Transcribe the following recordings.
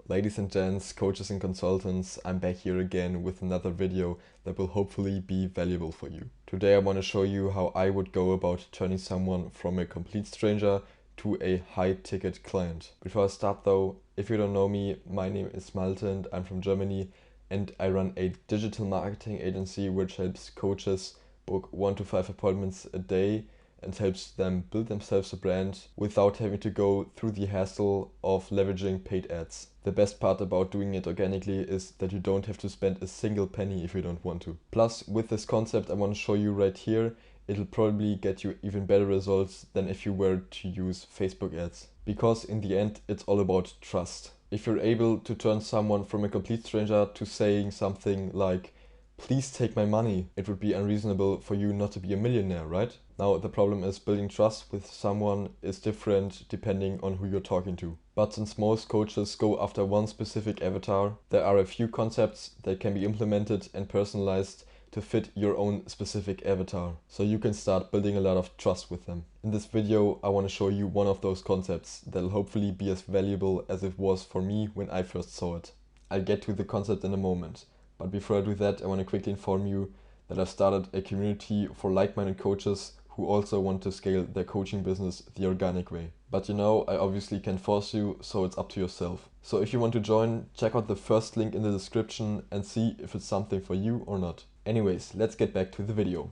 Ladies and gents, coaches and consultants, I'm back here again with another video that will hopefully be valuable for you. Today I want to show you how I would go about turning someone from a complete stranger to a high-ticket client. Before I start though, if you don't know me, my name is Malte and I'm from Germany, and I run a digital marketing agency which helps coaches book 1 to 5 appointments a day and helps them build themselves a brand without having to go through the hassle of leveraging paid ads. The best part about doing it organically is that you don't have to spend a single penny if you don't want to. Plus, with this concept I want to show you right here, it'll probably get you even better results than if you were to use Facebook ads. Because in the end, it's all about trust. If you're able to turn someone from a complete stranger to saying something like, "Please take my money," it would be unreasonable for you not to be a millionaire, right? Now, the problem is building trust with someone is different depending on who you're talking to. But since most coaches go after one specific avatar, there are a few concepts that can be implemented and personalized to fit your own specific avatar, so you can start building a lot of trust with them. In this video, I want to show you one of those concepts that'll hopefully be as valuable as it was for me when I first saw it. I'll get to the concept in a moment. But before I do that, I want to quickly inform you that I've started a community for like-minded coaches who also want to scale their coaching business the organic way. But you know, I obviously can't force you, so it's up to yourself. So if you want to join, check out the first link in the description and see if it's something for you or not. Anyways, let's get back to the video.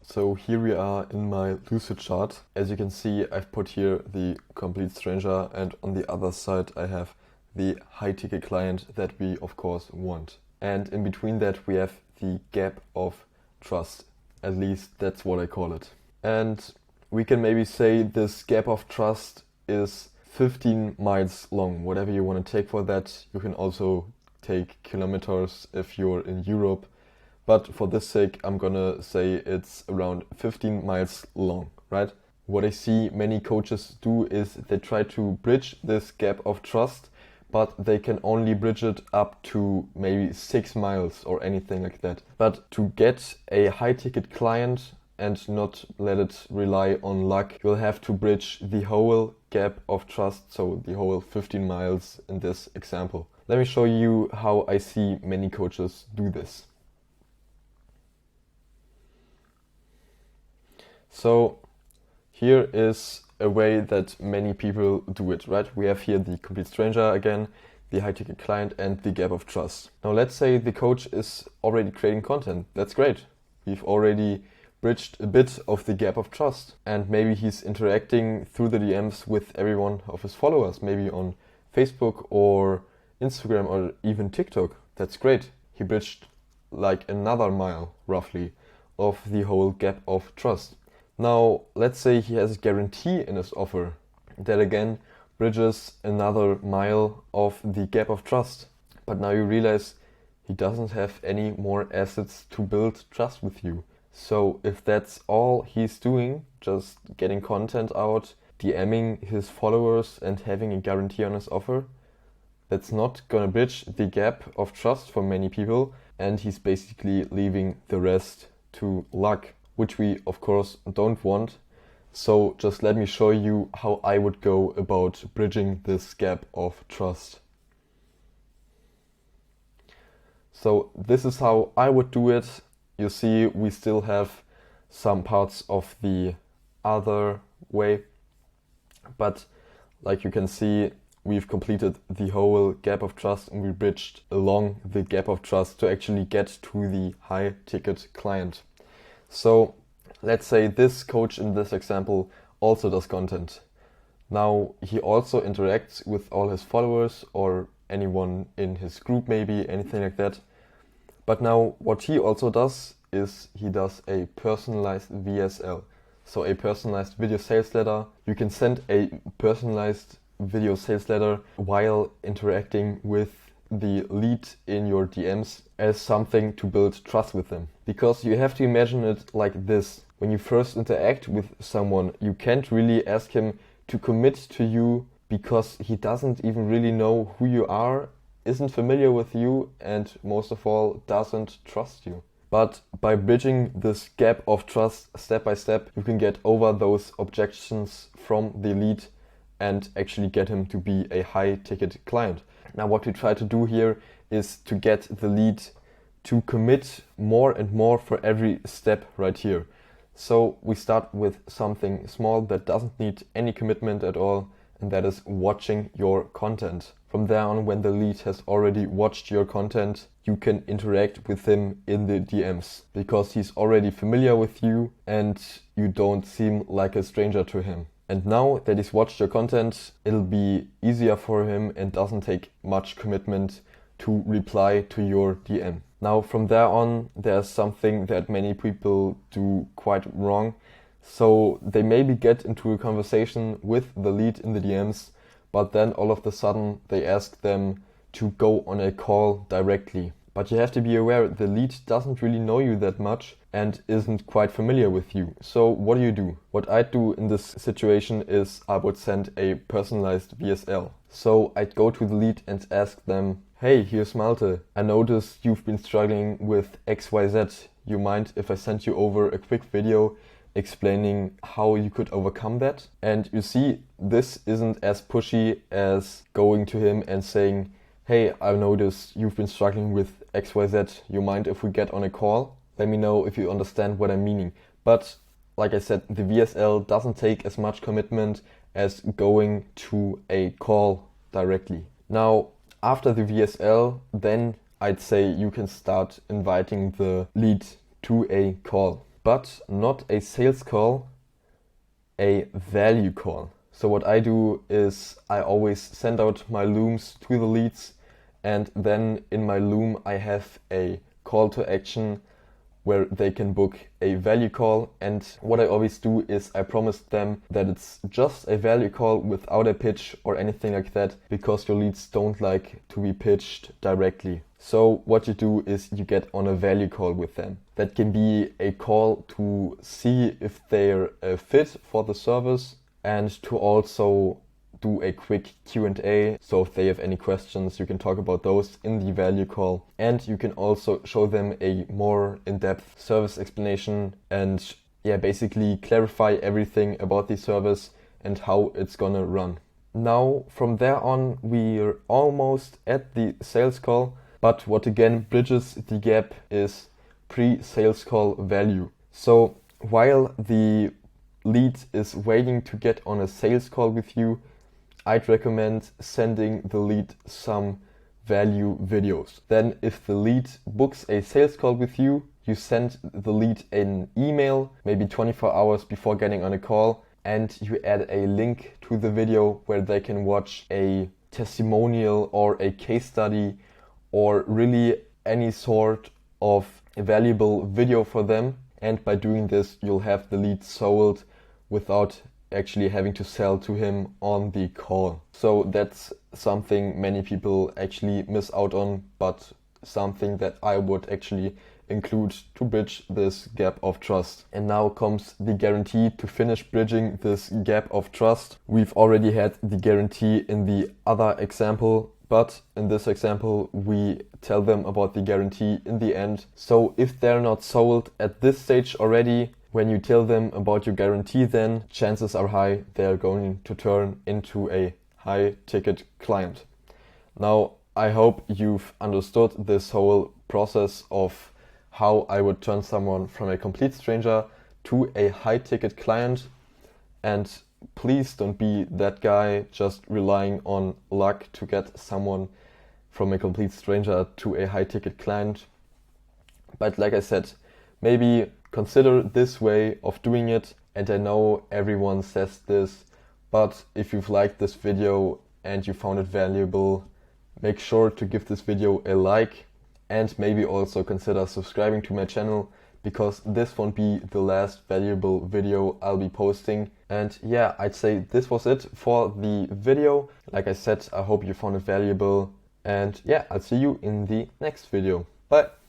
So here we are in my Lucid chart. As you can see, I've put here the complete stranger, and on the other side I have the high-ticket client that we of course want. And in between that we have the gap of trust. At least that's what I call it. And we can maybe say this gap of trust is 15 miles long. Whatever you want to take for that. You can also take kilometers if you're in Europe. But for this sake, I'm gonna say it's around 15 miles long, right? What I see many coaches do is they try to bridge this gap of trust, but they can only bridge it up to maybe 6 miles or anything like that. But to get a high-ticket client and not let it rely on luck, you'll have to bridge the whole gap of trust, so the whole 15 miles in this example. Let me show you how I see many coaches do this. So here is a way that many people do it, right? We have here the complete stranger again, the high-ticket client, and the gap of trust. Now let's say the coach is already creating content. That's great. We've already bridged a bit of the gap of trust, and maybe he's interacting through the DMs with every one of his followers, maybe on Facebook or Instagram or even TikTok. That's great. He bridged like another mile, roughly, of the whole gap of trust. Now, let's say he has a guarantee in his offer. That again bridges another mile of the gap of trust. But now you realize he doesn't have any more assets to build trust with you. So if that's all he's doing, just getting content out, DMing his followers and having a guarantee on his offer, that's not gonna bridge the gap of trust for many people, and he's basically leaving the rest to luck, which we of course don't want. So just let me show you how I would go about bridging this gap of trust. So this is how I would do it. You see, we still have some parts of the other way, but like you can see, we've completed the whole gap of trust and we bridged along the gap of trust to actually get to the high ticket client. So let's say this coach in this example also does content. Now he also interacts with all his followers or anyone in his group, maybe anything like that. But now what he also does is he does a personalized VSL. So a personalized video sales letter. You can send a personalized video sales letter while interacting with the lead in your DMs as something to build trust with them. Because you have to imagine it like this. When you first interact with someone, you can't really ask him to commit to you because he doesn't even really know who you are, isn't familiar with you, and most of all, doesn't trust you. But by bridging this gap of trust step by step, you can get over those objections from the lead and actually get him to be a high ticket client. Now what we try to do here is to get the lead to commit more and more for every step right here. So we start with something small that doesn't need any commitment at all, and that is watching your content. From there on, when the lead has already watched your content, you can interact with him in the DMs because he's already familiar with you and you don't seem like a stranger to him. And now that he's watched your content, it'll be easier for him and doesn't take much commitment to reply to your DM. Now from there on, there's something that many people do quite wrong. So they maybe get into a conversation with the lead in the DMs, but then all of a sudden they ask them to go on a call directly. But you have to be aware the lead doesn't really know you that much and isn't quite familiar with you. So what do? What I'd do in this situation is I would send a personalized VSL. So I'd go to the lead and ask them, hey, here's Malte. I noticed you've been struggling with XYZ. You mind if I send you over a quick video explaining how you could overcome that? And you see, this isn't as pushy as going to him and saying, hey, I noticed you've been struggling with XYZ. You mind if we get on a call? Let me know if you understand what I'm meaning. But like I said, the VSL doesn't take as much commitment as going to a call directly. Now, after the VSL, then I'd say you can start inviting the lead to a call. But not a sales call, a value call. So what I do is I always send out my looms to the leads, and then in my loom I have a call to action where they can book a value call. And what I always do is I promise them that it's just a value call without a pitch or anything like that, because your leads don't like to be pitched directly. So what you do is you get on a value call with them. That can be a call to see if they're a fit for the service and to also do a quick Q&A. So if they have any questions, you can talk about those in the value call. And you can also show them a more in-depth service explanation and basically clarify everything about the service and how it's gonna run. Now from there on, we're almost at the sales call. But what again bridges the gap is pre-sales call value. So while the lead is waiting to get on a sales call with you, I'd recommend sending the lead some value videos. Then if the lead books a sales call with you, you send the lead an email maybe 24 hours before getting on a call, and you add a link to the video where they can watch a testimonial or a case study or really any sort of valuable video for them. And by doing this, you'll have the lead sold without actually having to sell to him on the call. So that's something many people actually miss out on, but something that I would actually include to bridge this gap of trust. And now comes the guarantee to finish bridging this gap of trust. We've already had the guarantee in the other example, but in this example, we tell them about the guarantee in the end. So if they're not sold at this stage already, when you tell them about your guarantee, then chances are high they're going to turn into a high ticket client. Now, I hope you've understood this whole process of how I would turn someone from a complete stranger to a high ticket client. And please don't be that guy just relying on luck to get someone from a complete stranger to a high ticket client. But like I said, maybe consider this way of doing it. And I know everyone says this, but if you've liked this video and you found it valuable, make sure to give this video a like and maybe also consider subscribing to my channel, because this won't be the last valuable video I'll be posting. And yeah, I'd say this was it for the video. Like I said, I hope you found it valuable, and yeah, I'll see you in the next video. Bye!